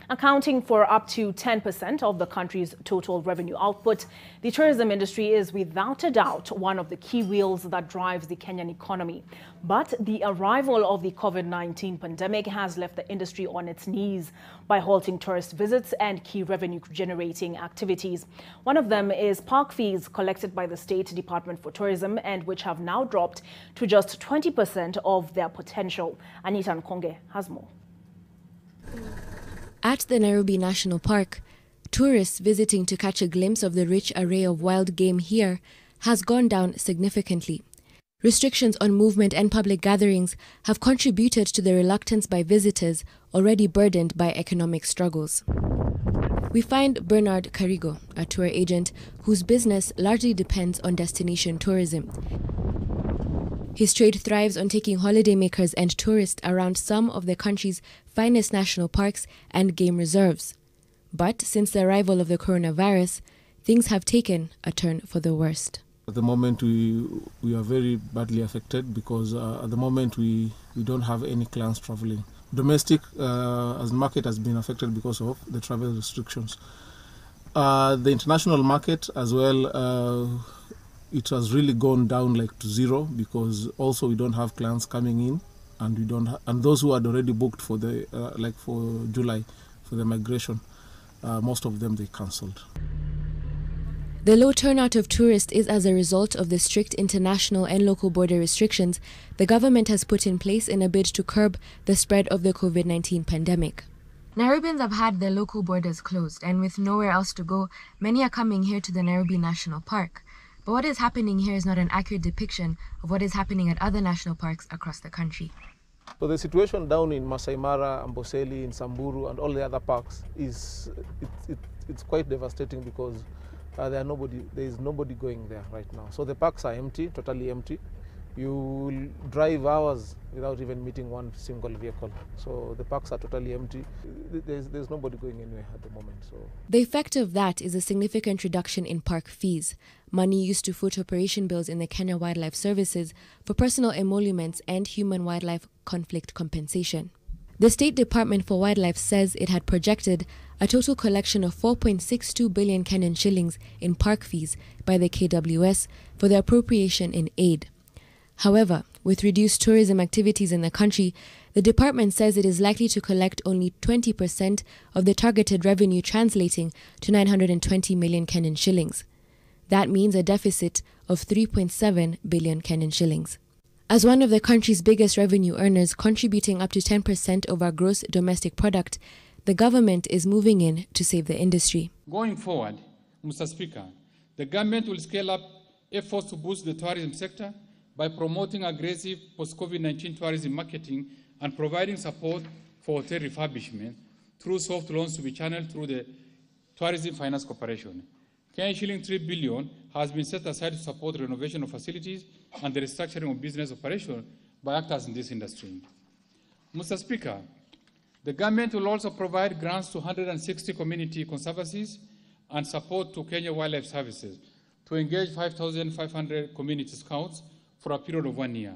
Accounting for up to 10% of the country's total revenue output, the tourism industry is without a doubt one of the key wheels that drives the Kenyan economy. But the arrival of the Covid-19 pandemic has left the industry on its knees by halting tourist visits and key revenue-generating activities. One of them is park fees collected by the State Department for Tourism, and which have now dropped to just 20% of their potential. Anita Nkonge has more. At the Nairobi National Park, tourists visiting to catch a glimpse of the rich array of wild game here has gone down significantly. Restrictions on movement and public gatherings have contributed to the reluctance by visitors already burdened by economic struggles. We find Bernard Karigo, a tour agent whose business largely depends on destination tourism. His trade thrives on taking holidaymakers and tourists around some of the country's finest national parks and game reserves. But since the arrival of the coronavirus, things have taken a turn for the worst. At the moment, we are very badly affected because at the moment we don't have any clients traveling. Domestic as market has been affected because of the travel restrictions. The international market as well, it has really gone down like to zero because also we don't have clients coming in, and we don't and those who had already booked for the like for July for the migration, most of them they cancelled. The low turnout of tourists is as a result of the strict international and local border restrictions the government has put in place in a bid to curb the spread of the COVID-19 pandemic. Nairobians have had their local borders closed, and with nowhere else to go, many are coming here to the Nairobi National Park. But what is happening here is not an accurate depiction of what is happening at other national parks across the country. So the situation down in Masai Mara, Amboseli, in Samburu and all the other parks is it's quite devastating because there is nobody going there right now. So the parks are empty, totally empty. You will drive hours without even meeting one single vehicle. So the parks are totally empty. There's nobody going anywhere at the moment. So the effect of that is a significant reduction in park fees, money used to foot operation bills in the Kenya Wildlife Services for personal emoluments and human-wildlife conflict compensation. The State Department for Wildlife says it had projected a total collection of 4.62 billion Kenyan shillings in park fees by the KWS for the appropriation in aid. However, with reduced tourism activities in the country, the department says it is likely to collect only 20% of the targeted revenue, translating to 920 million Kenyan shillings. That means a deficit of 3.7 billion Kenyan shillings. As one of the country's biggest revenue earners, contributing up to 10% of our gross domestic product, the government is moving in to save the industry. Going forward, Mr. Speaker, the government will scale up efforts to boost the tourism sector by promoting aggressive post-COVID-19 tourism marketing and providing support for hotel refurbishment through soft loans to be channeled through the Tourism Finance Corporation. Shilling 3 billion has been set aside to support renovation of facilities and the restructuring of business operations by actors in this industry. Mr. Speaker, the government will also provide grants to 160 community conservancies and support to Kenya Wildlife Services to engage 5,500 community scouts for a period of 1 year.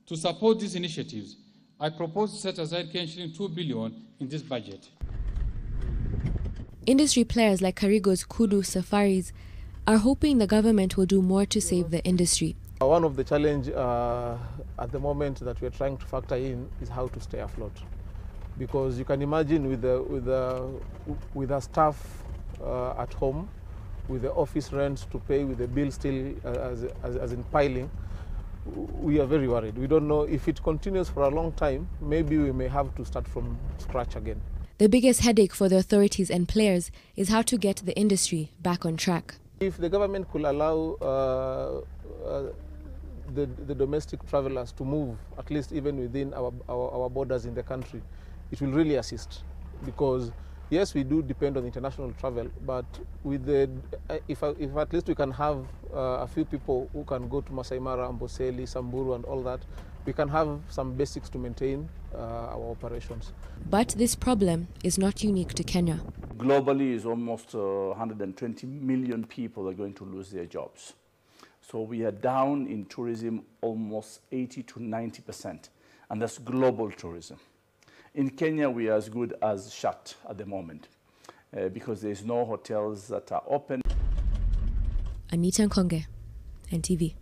To support these initiatives, I propose to set aside shilling 2 billion in this budget. Industry players like Karigo's Kudu Safaris are hoping the government will do more to save the industry. One of the challenges at the moment that we're trying to factor in is how to stay afloat. Because you can imagine with the staff at home, with the office rents to pay, with the bill still as in piling, we are very worried. We don't know if it continues for a long time, maybe we may have to start from scratch again. The biggest headache for the authorities and players is how to get the industry back on track. If the government could allow the domestic travelers to move, at least even within our borders in the country, it will really assist. Because yes, we do depend on international travel, but with if at least we can have a few people who can go to Masai Mara, Amboseli, Samburu and all that, we can have some basics to maintain our operations. But this problem is not unique to Kenya. Globally, is almost 120 million people are going to lose their jobs. So we are down in tourism almost 80 to 90%, and that's global tourism. In Kenya, we are as good as shut at the moment because there's no hotels that are open. Anita Nkonge, NTV.